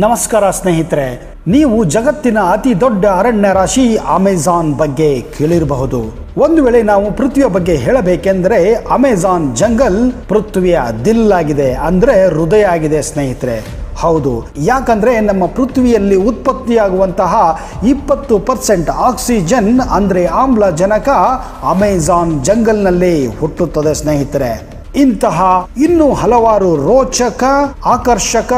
ನಮಸ್ಕಾರ ಸ್ನೇಹಿತರೆ, ನೀವು ಜಗತ್ತಿನ ಅತಿ ದೊಡ್ಡ ಅರಣ್ಯ ರಾಶಿ ಅಮೆಜಾನ್ ಬಗ್ಗೆ ಕೇಳಿರಬಹುದು. ಒಂದು ವೇಳೆ ನಾವು ಪೃಥ್ವಿಯ ಬಗ್ಗೆ ಹೇಳಬೇಕೆಂದರೆ ಅಮೆಜಾನ್ ಜಂಗಲ್ ಪೃಥ್ವಿಯ ದಿಲ್ ಆಗಿದೆ, ಅಂದ್ರೆ ಹೃದಯ ಆಗಿದೆ ಸ್ನೇಹಿತರೆ. ಹೌದು, ಯಾಕಂದ್ರೆ ನಮ್ಮ ಪೃಥ್ವಿಯಲ್ಲಿ ಉತ್ಪತ್ತಿಯಾಗುವಂತಹ 20% ಆಕ್ಸಿಜನ್ ಅಂದ್ರೆ ಆಮ್ಲಜನಕ ಅಮೆಜಾನ್ ಜಂಗಲ್ನಲ್ಲಿ ಹುಟ್ಟುತ್ತದೆ ಸ್ನೇಹಿತರೆ. ಇಂತಹ ಇನ್ನೂ ಹಲವಾರು ರೋಚಕ, ಆಕರ್ಷಕ,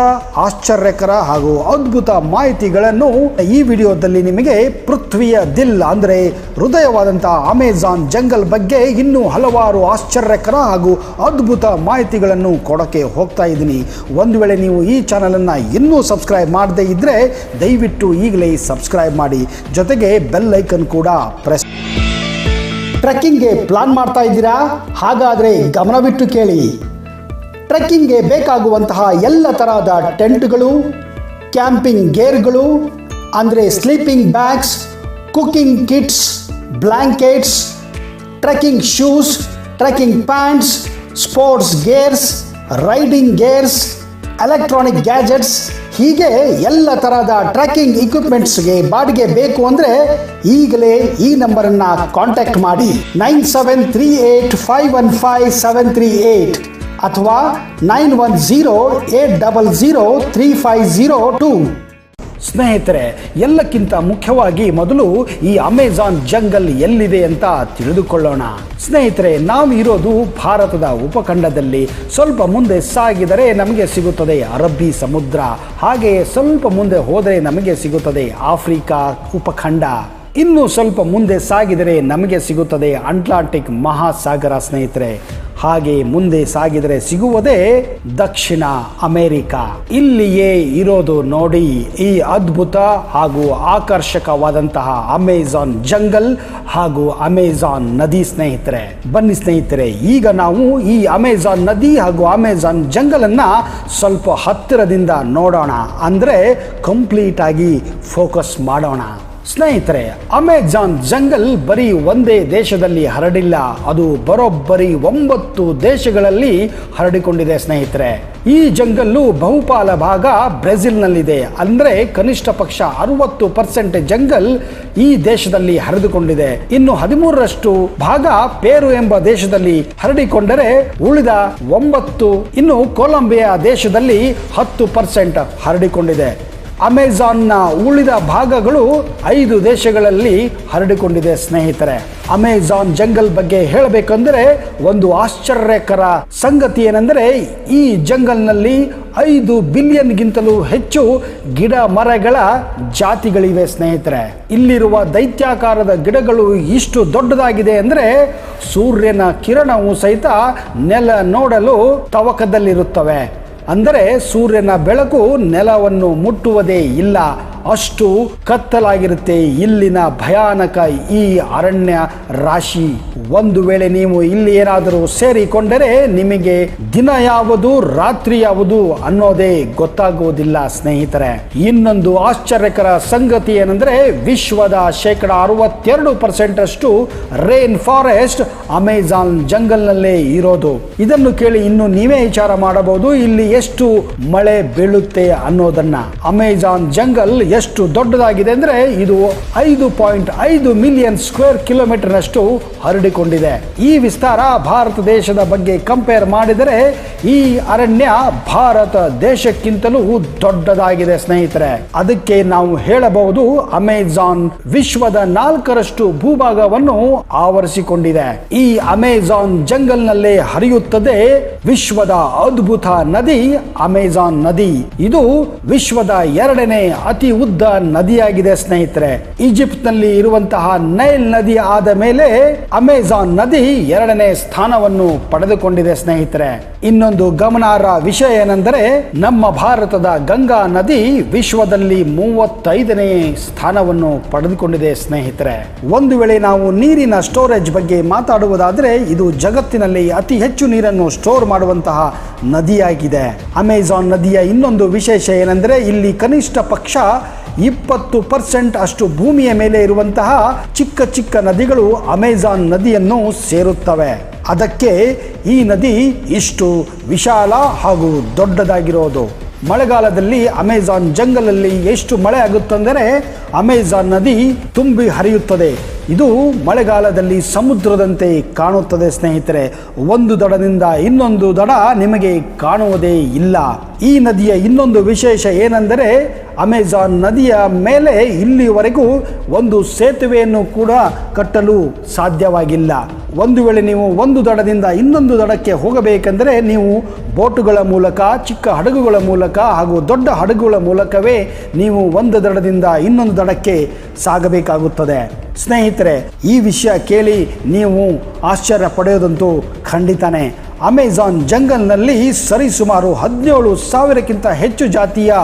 ಆಶ್ಚರ್ಯಕರ ಹಾಗೂ ಅದ್ಭುತ ಮಾಹಿತಿಗಳನ್ನು ಈ ವಿಡಿಯೋದಲ್ಲಿ ನಿಮಗೆ ಪೃಥ್ವಿಯ ದಿಲ್ ಅಂದ್ರೆ ಹೃದಯವಾದಂತಹ ಅಮೆಜಾನ್ ಜಂಗಲ್ ಬಗ್ಗೆ ಇನ್ನೂ ಹಲವಾರು ಆಶ್ಚರ್ಯಕರ ಹಾಗೂ ಅದ್ಭುತ ಮಾಹಿತಿಗಳನ್ನು ಕೊಡಕ್ಕೆ ಹೋಗ್ತಾ ಇದ್ದೀನಿ. ಒಂದು ವೇಳೆ ನೀವು ಈ ಚಾನಲ್ ಅನ್ನ ಇನ್ನೂ ಸಬ್ಸ್ಕ್ರೈಬ್ ಮಾಡದೇ ಇದ್ರೆ ದಯವಿಟ್ಟು ಈಗಲೇ ಸಬ್ಸ್ಕ್ರೈಬ್ ಮಾಡಿ, ಜೊತೆಗೆ ಬೆಲ್ ಐಕನ್ ಕೂಡ ಪ್ರೆಸ್. ಟ್ರೆಕ್ಕಿಂಗ್ಗೆ ಪ್ಲಾನ್ ಮಾಡ್ತಾ ಇದ್ದೀರಾ? ಹಾಗಾದರೆ ಗಮನವಿಟ್ಟು ಕೇಳಿ. ಟ್ರೆಕ್ಕಿಂಗ್ಗೆ ಬೇಕಾಗುವಂತಹ ಎಲ್ಲ ತರಹದ ಟೆಂಟ್ಗಳು, ಕ್ಯಾಂಪಿಂಗ್ ಗೇರ್ಗಳು ಅಂದರೆ sleeping bags, cooking kits, blankets, trekking shoes, trekking pants, sports gears, riding gears, electronic gadgets, ಹೀಗೆ ಎಲ್ಲ ತರಹದ ಟ್ರೆಕ್ಕಿಂಗ್ ಇಕ್ವಿಪ್ಮೆಂಟ್ಸ್ಗೆ ಬಾಡಿಗೆ ಬೇಕು ಅಂದರೆ ಈಗಲೇ ಈ ನಂಬರನ್ನು ಕಾಂಟ್ಯಾಕ್ಟ್ ಮಾಡಿ 9738515738 ಅಥವಾ 9108003502. ಸ್ನೇಹಿತರೆ, ಎಲ್ಲಕ್ಕಿಂತ ಮುಖ್ಯವಾಗಿ ಮೊದಲು ಈ ಅಮೆಜಾನ್ ಜಂಗಲ್ ಎಲ್ಲಿದೆ ಅಂತ ತಿಳಿದುಕೊಳ್ಳೋಣ. ಸ್ನೇಹಿತರೆ, ನಾವು ಇರೋದು ಭಾರತದ ಉಪಖಂಡದಲ್ಲಿ. ಸ್ವಲ್ಪ ಮುಂದೆ ಸಾಗಿದರೆ ನಮಗೆ ಸಿಗುತ್ತದೆ ಅರಬ್ಬಿ ಸಮುದ್ರ, ಹಾಗೆಯೇ ಸ್ವಲ್ಪ ಮುಂದೆ ಹೋದರೆ ನಮಗೆ ಸಿಗುತ್ತದೆ ಆಫ್ರಿಕಾ ಉಪಖಂಡ. ಇನ್ನು ಸ್ವಲ್ಪ ಮುಂದೆ ಸಾಗಿದರೆ ನಮಗೆ ಸಿಗುತ್ತದೆ ಅಟ್ಲಾಂಟಿಕ್ ಮಹಾಸಾಗರ ಸ್ನೇಹಿತರೆ. ಹಾಗೆ ಮುಂದೆ ಸಾಗಿದರೆ ಸಿಗುವುದೇ ದಕ್ಷಿಣ ಅಮೆರಿಕ. ಇಲ್ಲಿಯೇ ಇರೋದು ನೋಡಿ ಈ ಅದ್ಭುತ ಹಾಗೂ ಆಕರ್ಷಕವಾದಂತಹ ಅಮೆಜಾನ್ ಜಂಗಲ್ ಹಾಗೂ ಅಮೆಜಾನ್ ನದಿ ಸ್ನೇಹಿತರೆ. ಬನ್ನಿ ಸ್ನೇಹಿತರೆ, ಈಗ ನಾವು ಈ ಅಮೆಜಾನ್ ನದಿ ಹಾಗೂ ಅಮೆಜಾನ್ ಜಂಗಲ್ ಅನ್ನ ಸ್ವಲ್ಪ ಹತ್ತಿರದಿಂದ ನೋಡೋಣ, ಅಂದ್ರೆ ಕಂಪ್ಲೀಟ್ ಆಗಿ ಫೋಕಸ್ ಮಾಡೋಣ. ಸ್ನೇಹಿತರೆ, ಅಮೆಜಾನ್ ಜಂಗಲ್ ಬರೀ ಒಂದೇ ದೇಶದಲ್ಲಿ ಹರಡಿಲ್ಲ, ಅದು ಬರೋಬ್ಬರಿ 9 ದೇಶಗಳಲ್ಲಿ ಹರಡಿಕೊಂಡಿದೆ ಸ್ನೇಹಿತರೆ. ಈ ಜಂಗಲ್ಲು ಬಹುಪಾಲ ಭಾಗ ಬ್ರೆಜಿಲ್ನಲ್ಲಿದೆ, ಅಂದ್ರೆ ಕನಿಷ್ಠ ಪಕ್ಷ 60% ಜಂಗಲ್ ಈ ದೇಶದಲ್ಲಿ ಹರಿದುಕೊಂಡಿದೆ. ಇನ್ನು 13ರಷ್ಟು ಭಾಗ ಪೇರು ಎಂಬ ದೇಶದಲ್ಲಿ ಹರಡಿಕೊಂಡರೆ ಉಳಿದ 9 ಇನ್ನು ಕೊಲಂಬಿಯಾ ದೇಶದಲ್ಲಿ 10% ಹರಡಿಕೊಂಡಿದೆ. ಅಮೆಜಾನ್ನ ಉಳಿದ ಭಾಗಗಳು 5 ದೇಶಗಳಲ್ಲಿ ಹರಡಿಕೊಂಡಿದೆ ಸ್ನೇಹಿತರೆ. ಅಮೆಜಾನ್ ಜಂಗಲ್ ಬಗ್ಗೆ ಹೇಳಬೇಕೆಂದರೆ ಒಂದು ಆಶ್ಚರ್ಯಕರ ಸಂಗತಿ ಏನೆಂದರೆ ಈ ಜಂಗಲ್ನಲ್ಲಿ 5 ಬಿಲಿಯನ್ಗಿಂತಲೂ ಹೆಚ್ಚು ಗಿಡ ಮರಗಳ ಜಾತಿಗಳಿವೆ ಸ್ನೇಹಿತರೆ. ಇಲ್ಲಿರುವ ದೈತ್ಯಾಕಾರದ ಗಿಡಗಳು ಇಷ್ಟು ದೊಡ್ಡದಾಗಿದೆ ಅಂದರೆ ಸೂರ್ಯನ ಕಿರಣವು ಸಹಿತ ನೆಲ ನೋಡಲು ತವಕದಲ್ಲಿರುತ್ತವೆ. ಅಂದರೆ ಸೂರ್ಯನ ಬೆಳಕು ನೆಲವನ್ನು ಮುಟ್ಟುವುದೇ ಇಲ್ಲ, ಅಷ್ಟು ಕತ್ತಲಾಗಿರುತ್ತೆ ಇಲ್ಲಿನ ಭಯಾನಕ ಈ ಅರಣ್ಯ ರಾಶಿ. ಒಂದು ವೇಳೆ ನೀವು ಇಲ್ಲಿ ಏನಾದರೂ ಸೇರಿಕೊಂಡರೆ ನಿಮಗೆ ದಿನ ಯಾವುದು ರಾತ್ರಿ ಯಾವುದು ಅನ್ನೋದೇ ಗೊತ್ತಾಗುವುದಿಲ್ಲ ಸ್ನೇಹಿತರೆ. ಇನ್ನೊಂದು ಆಶ್ಚರ್ಯಕರ ಸಂಗತಿ ಏನೆಂದರೆ ವಿಶ್ವದ 62% ಅಷ್ಟು ರೇನ್ ಫಾರೆಸ್ಟ್ ಅಮೆಜಾನ್ ಜಂಗಲ್ನಲ್ಲೇ ಇರೋದು. ಇದನ್ನು ಕೇಳಿ ಇನ್ನು ನೀವೇ ವಿಚಾರ ಮಾಡಬಹುದು ಇಲ್ಲಿ ಎಷ್ಟು ಮಳೆ ಬೀಳುತ್ತೆ ಅನ್ನೋದನ್ನ. ಅಮೆಜಾನ್ ಜಂಗಲ್ ಎಷ್ಟು ದೊಡ್ಡದಾಗಿದೆ ಅಂದ್ರೆ ಇದು 5.5 ಮಿಲಿಯನ್ ಸ್ಕ್ವೇರ್ ಕಿಲೋಮೀಟರ್ ನಷ್ಟು ಹರಡಿಕೊಂಡಿದೆ. ಈ ವಿಸ್ತಾರ ಭಾರತ ದೇಶದ ಬಗ್ಗೆ ಕಂಪೇರ್ ಮಾಡಿದರೆ ಈ ಅರಣ್ಯ ಭಾರತ ದೇಶಕ್ಕಿಂತಲೂ ದೊಡ್ಡದಾಗಿದೆ ಸ್ನೇಹಿತರೆ. ಅದಕ್ಕೆ ನಾವು ಹೇಳಬಹುದು ಅಮೆಜಾನ್ ವಿಶ್ವದ 4ರಷ್ಟು ಭೂಭಾಗವನ್ನು ಆವರಿಸಿಕೊಂಡಿದೆ. ಈ ಅಮೆಜಾನ್ ಜಂಗಲ್ನಲ್ಲೇ ಹರಿಯುತ್ತದೆ ವಿಶ್ವದ ಅದ್ಭುತ ನದಿ ಅಮೆಜಾನ್ ನದಿ. ಇದು ವಿಶ್ವದ 2ನೇ ಅತಿ ಉದ್ದ ನದಿಯಾಗಿದೆ ಸ್ನೇಹಿತರೆ. ಈಜಿಪ್ಟ್ ನಲ್ಲಿ ಇರುವಂತಹ ನೈಲ್ ನದಿ ಆದ ಮೇಲೆ ಅಮೆಜಾನ್ ನದಿ 2ನೇ ಸ್ಥಾನವನ್ನು ಪಡೆದುಕೊಂಡಿದೆ ಸ್ನೇಹಿತರೆ. ಇನ್ನೊಂದು ಗಮನಾರ್ಹ ವಿಷಯ ಏನೆಂದರೆ ನಮ್ಮ ಭಾರತದ ಗಂಗಾ ನದಿ ವಿಶ್ವದಲ್ಲಿ 35ನೇ ಸ್ಥಾನವನ್ನು ಪಡೆದುಕೊಂಡಿದೆ ಸ್ನೇಹಿತರೆ. ಒಂದು ವೇಳೆ ನಾವು ನೀರಿನ ಸ್ಟೋರೇಜ್ ಬಗ್ಗೆ ಮಾತಾಡುವುದಾದರೆ ಇದು ಜಗತ್ತಿನಲ್ಲಿ ಅತಿ ಹೆಚ್ಚು ನೀರನ್ನು ಸ್ಟೋರ್ ಮಾಡುವಂತಹ ನದಿಯಾಗಿದೆ. ಅಮೆಜಾನ್ ನದಿಯ ಇನ್ನೊಂದು ವಿಶೇಷ ಏನೆಂದರೆ ಇಲ್ಲಿ ಕನಿಷ್ಠ ಪಕ್ಷ 20% ಅಷ್ಟು ಭೂಮಿಯ ಮೇಲೆ ಇರುವಂತಹ ಚಿಕ್ಕ ಚಿಕ್ಕ ನದಿಗಳು ಅಮೆಜಾನ್ ನದಿಯನ್ನು ಸೇರುತ್ತವೆ. ಅದಕ್ಕೆ ಈ ನದಿ ಇಷ್ಟು ವಿಶಾಲ ಹಾಗೂ ದೊಡ್ಡದಾಗಿರೋದು. ಮಳೆಗಾಲದಲ್ಲಿ ಅಮೆಜಾನ್ ಜಂಗಲ್ ಅಲ್ಲಿ ಎಷ್ಟು ಮಳೆ ಆಗುತ್ತಂದರೆ ಅಮೆಜಾನ್ ನದಿ ತುಂಬಿ ಹರಿಯುತ್ತದೆ. ಇದು ಮಳೆಗಾಲದಲ್ಲಿ ಸಮುದ್ರದಂತೆ ಕಾಣುತ್ತದೆ ಸ್ನೇಹಿತರೆ. ಒಂದು ದಡದಿಂದ ಇನ್ನೊಂದು ದಡ ನಿಮಗೆ ಕಾಣುವುದೇ ಇಲ್ಲ. ಈ ನದಿಯ ಇನ್ನೊಂದು ವಿಶೇಷ ಏನೆಂದರೆ ಅಮೆಜಾನ್ ನದಿಯ ಮೇಲೆ ಇಲ್ಲಿವರೆಗೂ ಒಂದು ಸೇತುವೆಯನ್ನು ಕೂಡ ಕಟ್ಟಲು ಸಾಧ್ಯವಾಗಿಲ್ಲ. ಒಂದು ವೇಳೆ ನೀವು ಒಂದು ದಡದಿಂದ ಇನ್ನೊಂದು ದಡಕ್ಕೆ ಹೋಗಬೇಕೆಂದರೆ ನೀವು ಬೋಟುಗಳ ಮೂಲಕ, ಚಿಕ್ಕ ಹಡಗುಗಳ ಮೂಲಕ ಹಾಗೂ ದೊಡ್ಡ ಹಡಗುಗಳ ಮೂಲಕವೇ ನೀವು ಒಂದು ದಡದಿಂದ ಇನ್ನೊಂದು ದಡಕ್ಕೆ ಸಾಗಬೇಕಾಗುತ್ತದೆ. ಸ್ನೇಹಿತರೆ, ಈ ವಿಷಯ ಕೇಳಿ ನೀವು ಆಶ್ಚರ್ಯ ಪಡೆಯೋದಂತೂ ಖಂಡಿತನೇ. ಅಮೆಜಾನ್ ಜಂಗಲ್ನಲ್ಲಿ ಸರಿಸುಮಾರು 17,000ಕ್ಕಿಂತ ಹೆಚ್ಚು ಜಾತಿಯ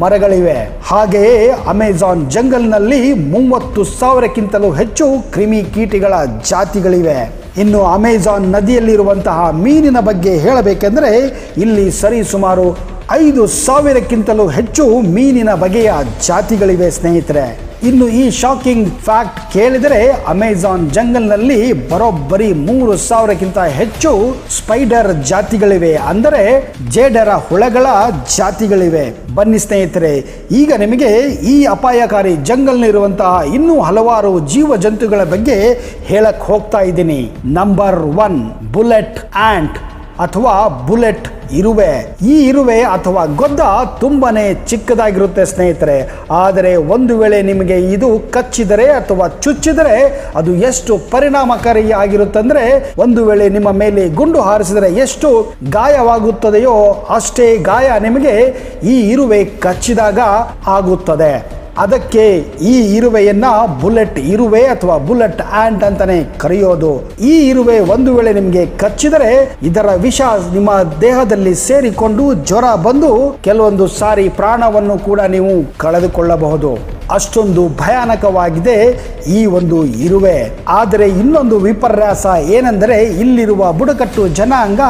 ಮರಗಳಿವೆ. ಹಾಗೆಯೇ ಅಮೆಜಾನ್ ಜಂಗಲ್ನಲ್ಲಿ 30,000ಕ್ಕಿಂತಲೂ ಹೆಚ್ಚು ಕ್ರಿಮಿಕೀಟಗಳ ಜಾತಿಗಳಿವೆ. ಇನ್ನು ಅಮೆಜಾನ್ ನದಿಯಲ್ಲಿರುವಂತಹ ಮೀನಿನ ಬಗ್ಗೆ ಹೇಳಬೇಕೆಂದರೆ ಇಲ್ಲಿ ಸರಿಸುಮಾರು 5,000ಕ್ಕಿಂತಲೂ ಹೆಚ್ಚು ಮೀನಿನ ಬಗೆಯ ಜಾತಿಗಳಿವೆ ಸ್ನೇಹಿತರೆ. ಇನ್ನು ಈ ಶಾಕಿಂಗ್ ಫ್ಯಾಕ್ಟ್ ಕೇಳಿದರೆ ಅಮೆಜಾನ್ ಜಂಗಲ್ನಲ್ಲಿ ಬರೋಬ್ಬರಿ 3,000ಕ್ಕಿಂತ ಹೆಚ್ಚು ಸ್ಪೈಡರ್ ಜಾತಿಗಳಿವೆ, ಅಂದರೆ ಜೇಡರ ಹುಳಗಳ ಜಾತಿಗಳಿವೆ. ಬನ್ನಿ ಸ್ನೇಹಿತರೆ, ಈಗ ನಿಮಗೆ ಈ ಅಪಾಯಕಾರಿ ಜಂಗಲ್ನಲ್ಲಿರುವಂತಹ ಇನ್ನೂ ಹಲವಾರು ಜೀವ ಜಂತುಗಳ ಬಗ್ಗೆ ಹೇಳಕ್ ಹೋಗ್ತಾ ಇದ್ದೀನಿ. ನಂಬರ್ 1, ಬುಲೆಟ್ ಆಂಟ್ ಅಥವಾ ಬುಲೆಟ್ ಇರುವೆ. ಈ ಇರುವೆ ಅಥವಾ ಗೊದ್ದ ತುಂಬಾನೇ ಚಿಕ್ಕದಾಗಿರುತ್ತೆ ಸ್ನೇಹಿತರೆ. ಆದರೆ ಒಂದು ವೇಳೆ ನಿಮಗೆ ಇದು ಕಚ್ಚಿದರೆ ಅಥವಾ ಚುಚ್ಚಿದರೆ ಅದು ಎಷ್ಟು ಪರಿಣಾಮಕಾರಿಯಾಗಿರುತ್ತಂದ್ರೆ, ಒಂದು ವೇಳೆ ನಿಮ್ಮ ಮೇಲೆ ಗುಂಡು ಹಾರಿಸಿದರೆ ಎಷ್ಟು ಗಾಯವಾಗುತ್ತದೆಯೋ ಅಷ್ಟೇ ಗಾಯ ನಿಮಗೆ ಈ ಇರುವೆ ಕಚ್ಚಿದಾಗ ಆಗುತ್ತದೆ. ಅದಕ್ಕೆ ಈ ಇರುವೆಯನ್ನ ಬುಲೆಟ್ ಇರುವೆ ಅಥವಾ ಬುಲೆಟ್ ಆಂಟ್ ಅಂತಾನೆ ಕರೆಯೋದು. ಈ ಇರುವೆ ಒಂದು ವೇಳೆ ನಿಮಗೆ ಕಚ್ಚಿದರೆ ಇದರ ವಿಷ ನಿಮ್ಮ ದೇಹದಲ್ಲಿ ಸೇರಿಕೊಂಡು ಜ್ವರ ಬಂದು ಕೆಲವೊಂದು ಸಾರಿ ಪ್ರಾಣವನ್ನು ಕೂಡ ನೀವು ಕಳೆದುಕೊಳ್ಳಬಹುದು. ಅಷ್ಟೊಂದು ಭಯಾನಕವಾಗಿದೆ ಈ ಒಂದು ಇರುವೆ. ಆದರೆ ಇನ್ನೊಂದು ವಿಪರ್ಯಾಸ ಏನೆಂದರೆ ಇಲ್ಲಿರುವ ಬುಡಕಟ್ಟು ಜನಾಂಗ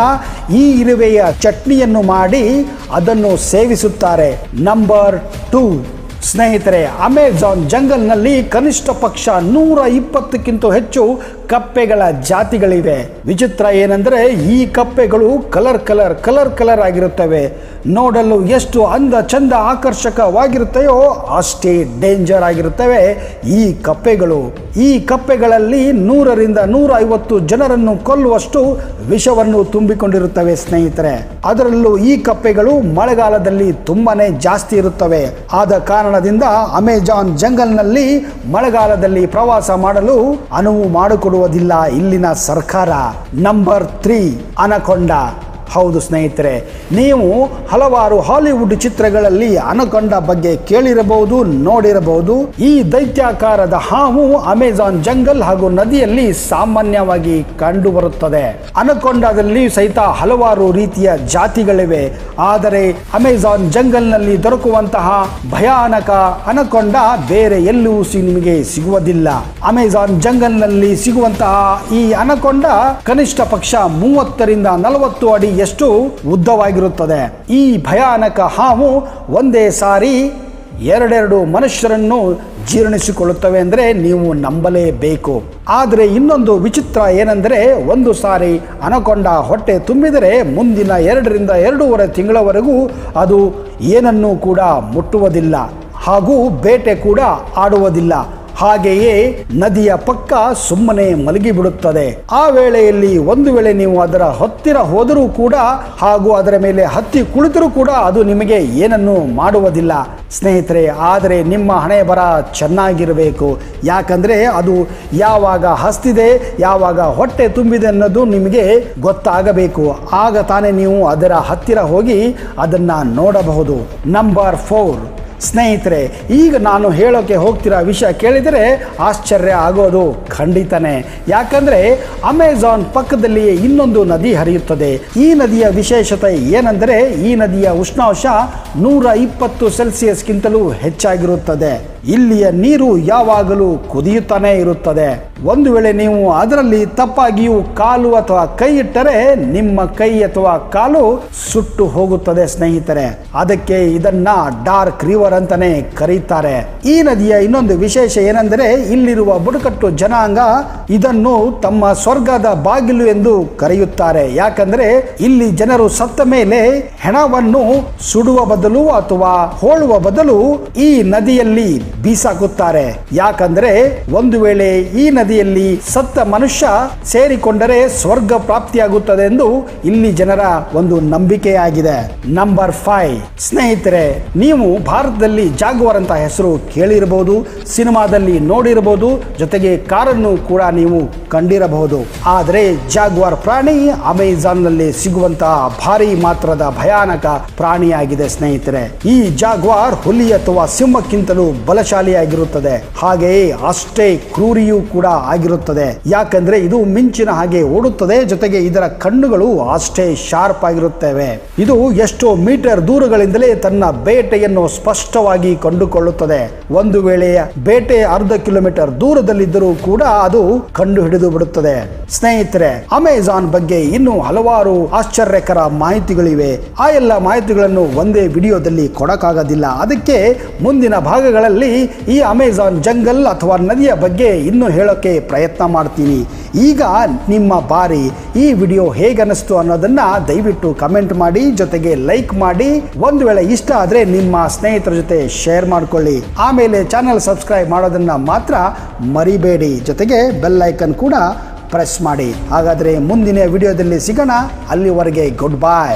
ಈ ಇರುವೆಯ ಚಟ್ನಿಯನ್ನು ಮಾಡಿ ಅದನ್ನು ಸೇವಿಸುತ್ತಾರೆ. ನಂಬರ್ 2, ಸ್ನೇಹಿತರೆ, ಅಮೆಜಾನ್ ಜಂಗಲ್ನಲ್ಲಿ ಕನಿಷ್ಠ ಪಕ್ಷ 120ಕ್ಕಿಂತ ಹೆಚ್ಚು ಕಪ್ಪೆಗಳ ಜಾತಿಗಳಿವೆ. ವಿಚಿತ್ರ ಏನೆಂದರೆ ಈ ಕಪ್ಪೆಗಳು ಕಲರ್ ಆಗಿರುತ್ತವೆ. ನೋಡಲು ಎಷ್ಟು ಅಂದ ಚಂದ ಆಕರ್ಷಕವಾಗಿರುತ್ತೆಯೋ ಅಷ್ಟೇ ಡೇಂಜರ್ ಆಗಿರುತ್ತವೆ ಈ ಕಪ್ಪೆಗಳು. ಈ ಕಪ್ಪೆಗಳಲ್ಲಿ 100ರಿಂದ 150 ಜನರನ್ನು ಕೊಲ್ಲುವಷ್ಟು ವಿಷವನ್ನು ತುಂಬಿಕೊಂಡಿರುತ್ತವೆ ಸ್ನೇಹಿತರೆ. ಅದರಲ್ಲೂ ಈ ಕಪ್ಪೆಗಳು ಮಳೆಗಾಲದಲ್ಲಿ ತುಂಬಾನೇ ಜಾಸ್ತಿ ಇರುತ್ತವೆ. ಆದ ಕಾರಣದಿಂದ ಅಮೆಜಾನ್ ಜಂಗಲ್ನಲ್ಲಿ ಮಳೆಗಾಲದಲ್ಲಿ ಪ್ರವಾಸ ಮಾಡಲು ಅನುವು ಮಾಡಿಕೊಡುವುದಿಲ್ಲ ಇಲ್ಲಿನ ಸರ್ಕಾರ. ನಂಬರ್ 3, ಅನಕೊಂಡ. ಹೌದು ಸ್ನೇಹಿತರೆ, ನೀವು ಹಲವಾರು ಹಾಲಿವುಡ್ ಚಿತ್ರಗಳಲ್ಲಿ ಅನಕೊಂಡ ಬಗ್ಗೆ ಕೇಳಿರಬಹುದು, ನೋಡಿರಬಹುದು. ಈ ದೈತ್ಯಾಕಾರದ ಹಾವು ಅಮೆಜಾನ್ ಜಂಗಲ್ ಹಾಗೂ ನದಿಯಲ್ಲಿ ಸಾಮಾನ್ಯವಾಗಿ ಕಂಡು ಬರುತ್ತದೆ. ಅನಕೊಂಡದಲ್ಲಿ ಸಹಿತ ಹಲವಾರು ರೀತಿಯ ಜಾತಿಗಳಿವೆ. ಆದರೆ ಅಮೆಜಾನ್ ಜಂಗಲ್ನಲ್ಲಿ ದೊರಕುವಂತಹ ಭಯಾನಕ ಅನಕೊಂಡ ಬೇರೆ ಎಲ್ಲೂ ನಿಮಗೆ ಸಿಗುವುದಿಲ್ಲ. ಅಮೆಜಾನ್ ಜಂಗಲ್ನಲ್ಲಿ ಸಿಗುವಂತಹ ಈ ಅನಕೊಂಡ ಕನಿಷ್ಠ ಪಕ್ಷ 30ರಿಂದ 40 ಅಡಿ ಎಷ್ಟು ಉದ್ದವಾಗಿರುತ್ತದೆ. ಈ ಭಯಾನಕ ಹಾವು ಒಂದೇ ಸಾರಿ 2 ಮನುಷ್ಯರನ್ನು ಜೀರ್ಣಿಸಿಕೊಳ್ಳುತ್ತವೆ ಅಂದರೆ ನೀವು ನಂಬಲೇಬೇಕು. ಆದರೆ ಇನ್ನೊಂದು ವಿಚಿತ್ರ ಏನೆಂದರೆ ಒಂದು ಸಾರಿ ಅನಕೊಂಡ ಹೊಟ್ಟೆ ತುಂಬಿದರೆ ಮುಂದಿನ 2ರಿಂದ 2.5 ತಿಂಗಳವರೆಗೂ ಅದು ಏನನ್ನೂ ಕೂಡ ಮುಟ್ಟುವುದಿಲ್ಲ ಹಾಗೂ ಬೇಟೆ ಕೂಡ ಆಡುವುದಿಲ್ಲ. ಹಾಗೆಯೇ ನದಿಯ ಪಕ್ಕ ಸುಮ್ಮನೆ ಮಲಗಿಬಿಡುತ್ತದೆ. ಆ ವೇಳೆಯಲ್ಲಿ ಒಂದು ವೇಳೆ ನೀವು ಅದರ ಹತ್ತಿರ ಹೋದರೂ ಕೂಡ ಹಾಗೂ ಅದರ ಮೇಲೆ ಹತ್ತಿ ಕುಳಿತರೂ ಕೂಡ ಅದು ನಿಮಗೆ ಏನನ್ನು ಮಾಡುವುದಿಲ್ಲ ಸ್ನೇಹಿತರೆ. ಆದರೆ ನಿಮ್ಮ ಹಣೆ ಬರ ಚೆನ್ನಾಗಿರಬೇಕು. ಯಾಕಂದ್ರೆ ಅದು ಯಾವಾಗ ಹಸ್ತಿದೆ, ಯಾವಾಗ ಹೊಟ್ಟೆ ತುಂಬಿದೆ ಅನ್ನೋದು ನಿಮಗೆ ಗೊತ್ತಾಗಬೇಕು. ಆಗ ತಾನೇ ನೀವು ಅದರ ಹತ್ತಿರ ಹೋಗಿ ಅದನ್ನ ನೋಡಬಹುದು. ನಂಬರ್ 4, ಸ್ನೇಹಿತರೆ, ಈಗ ನಾನು ಹೇಳೋಕೆ ಹೋಗ್ತಿರೋ ವಿಷಯ ಕೇಳಿದರೆ ಆಶ್ಚರ್ಯ ಆಗೋದು ಖಂಡಿತನೇ. ಯಾಕಂದ್ರೆ ಅಮೆಜಾನ್ ಪಕ್ಕದಲ್ಲಿಯೇ ಇನ್ನೊಂದು ನದಿ ಹರಿಯುತ್ತದೆ. ಈ ನದಿಯ ವಿಶೇಷತೆ ಏನೆಂದರೆ ಈ ನದಿಯ ಉಷ್ಣಾಂಶ 120 ಸೆಲ್ಸಿಯಸ್ಗಿಂತಲೂ ಹೆಚ್ಚಾಗಿರುತ್ತದೆ. ಇಲ್ಲಿಯ ನೀರು ಯಾವಾಗಲೂ ಕುದಿಯುತ್ತಾನೆ ಇರುತ್ತದೆ. ಒಂದು ವೇಳೆ ನೀವು ಅದರಲ್ಲಿ ತಪ್ಪಾಗಿಯೂ ಕಾಲು ಅಥವಾ ಕೈ ಇಟ್ಟರೆ ನಿಮ್ಮ ಕೈ ಅಥವಾ ಕಾಲು ಸುಟ್ಟು ಹೋಗುತ್ತದೆ ಸ್ನೇಹಿತರೆ. ಅದಕ್ಕೆ ಇದನ್ನ ಡಾರ್ಕ್ ರಿವರ್ ಅಂತಾನೆ ಕರೀತಾರೆ. ಈ ನದಿಯ ಇನ್ನೊಂದು ವಿಶೇಷ ಏನೆಂದರೆ ಇಲ್ಲಿರುವ ಬುಡಕಟ್ಟು ಜನಾಂಗ ಇದನ್ನು ತಮ್ಮ ಸ್ವರ್ಗದ ಬಾಗಿಲು ಎಂದು ಕರೆಯುತ್ತಾರೆ. ಯಾಕಂದ್ರೆ ಇಲ್ಲಿ ಜನರು ಸತ್ತ ಮೇಲೆ ಹೆಣವನ್ನು ಸುಡುವ ಬದಲು ಅಥವಾ ಹೋಳುವ ಬದಲು ಈ ನದಿಯಲ್ಲಿ ಬೀಸಾಕುತ್ತಾರೆ. ಯಾಕಂದ್ರೆ ಒಂದು ವೇಳೆ ಈ ನದಿಯಲ್ಲಿ ಸತ್ತ ಮನುಷ್ಯ ಸೇರಿಕೊಂಡರೆ ಸ್ವರ್ಗ ಪ್ರಾಪ್ತಿಯಾಗುತ್ತದೆ ಎಂದು ಇಲ್ಲಿ ಜನರ ಒಂದು ನಂಬಿಕೆಯಾಗಿದೆ. ನಂಬರ್ 5 ಸ್ನೇಹಿತರೆ, ನೀವು ಭಾರತದಲ್ಲಿ ಜಾಗ್ವಾರ್ ಅಂತ ಹೆಸರು ಕೇಳಿರಬಹುದು, ಸಿನಿಮಾದಲ್ಲಿ ನೋಡಿರಬಹುದು, ಜೊತೆಗೆ ಕಾರನ್ನು ಕೂಡ ನೀವು ಕಂಡಿರಬಹುದು. ಆದರೆ ಜಾಗ್ವಾರ್ ಪ್ರಾಣಿ ಅಮೆಜಾನ್ ನಲ್ಲಿ ಸಿಗುವಂತಹ ಭಾರಿ ಮಾತ್ರದ ಭಯಾನಕ ಪ್ರಾಣಿಯಾಗಿದೆ ಸ್ನೇಹಿತರೆ. ಈ ಜಾಗ್ವಾರ್ ಹುಲಿ ಅಥವಾ ಸಿಂಹಕ್ಕಿಂತಲೂ ಬಲಶಾಲಿಯಾಗಿರುತ್ತದೆ. ಹಾಗೆಯೇ ಅಷ್ಟೇ ಕ್ರೂರಿಯೂ ಕೂಡ ಆಗಿರುತ್ತದೆ. ಯಾಕಂದ್ರೆ ಇದು ಮಿಂಚಿನ ಹಾಗೆ ಓಡುತ್ತದೆ, ಜೊತೆಗೆ ಇದರ ಕಣ್ಣುಗಳು ಅಷ್ಟೇ ಶಾರ್ಪ್ ಆಗಿರುತ್ತವೆ. ಇದು ಎಷ್ಟೋ ಮೀಟರ್ ದೂರಗಳಿಂದಲೇ ತನ್ನ ಬೇಟೆಯನ್ನು ಸ್ಪಷ್ಟವಾಗಿ ಕಂಡುಕೊಳ್ಳುತ್ತದೆ. ಒಂದು ವೇಳೆ ಬೇಟೆ ಅರ್ಧ ಕಿಲೋಮೀಟರ್ ದೂರದಲ್ಲಿದ್ದರೂ ಕೂಡ ಅದು ಕಂಡು ಹಿಡಿದು ಬಿಡುತ್ತದೆ. ಸ್ನೇಹಿತರೆ, ಅಮೆಜಾನ್ ಬಗ್ಗೆ ಇನ್ನೂ ಹಲವಾರು ಆಶ್ಚರ್ಯಕರ ಮಾಹಿತಿಗಳಿವೆ. ಆ ಎಲ್ಲ ಮಾಹಿತಿಗಳನ್ನು ಒಂದೇ ವಿಡಿಯೋದಲ್ಲಿ ಕೊಡಕ್ಕಾಗೋದಿಲ್ಲ. ಅದಕ್ಕೆ ಮುಂದಿನ ಭಾಗಗಳಲ್ಲಿ ಈ ಅಮೆಜಾನ್ ಜಂಗಲ್ ಅಥವಾ ನದಿಯ ಬಗ್ಗೆ ಇನ್ನೂ ಹೇಳೋಕೆ ಪ್ರಯತ್ನ ಮಾಡ್ತೀನಿ. ಈಗ ನಿಮ್ಮ ಬಾರಿ ಈ ವಿಡಿಯೋ ಹೇಗನ್ನಿಸ್ತು ಅನ್ನೋದನ್ನ ದಯವಿಟ್ಟು ಕಮೆಂಟ್ ಮಾಡಿ, ಜೊತೆಗೆ ಲೈಕ್ ಮಾಡಿ. ಒಂದು ವೇಳೆ ಇಷ್ಟ ಆದ್ರೆ ನಿಮ್ಮ ಸ್ನೇಹಿತರ ಜೊತೆ ಶೇರ್ ಮಾಡ್ಕೊಳ್ಳಿ. ಆಮೇಲೆ ಚಾನೆಲ್ ಸಬ್ಸ್ಕ್ರೈಬ್ ಮಾಡೋದನ್ನ ಮಾತ್ರ ಮರಿಬೇಡಿ, ಜೊತೆಗೆ ಬೆಲ್ ಐಕನ್ ಕೂಡ ಪ್ರೆಸ್ ಮಾಡಿ. ಹಾಗಾದ್ರೆ ಮುಂದಿನ ವಿಡಿಯೋದಲ್ಲಿ ಸಿಗೋಣ. ಅಲ್ಲಿವರೆಗೆ ಗುಡ್ ಬೈ.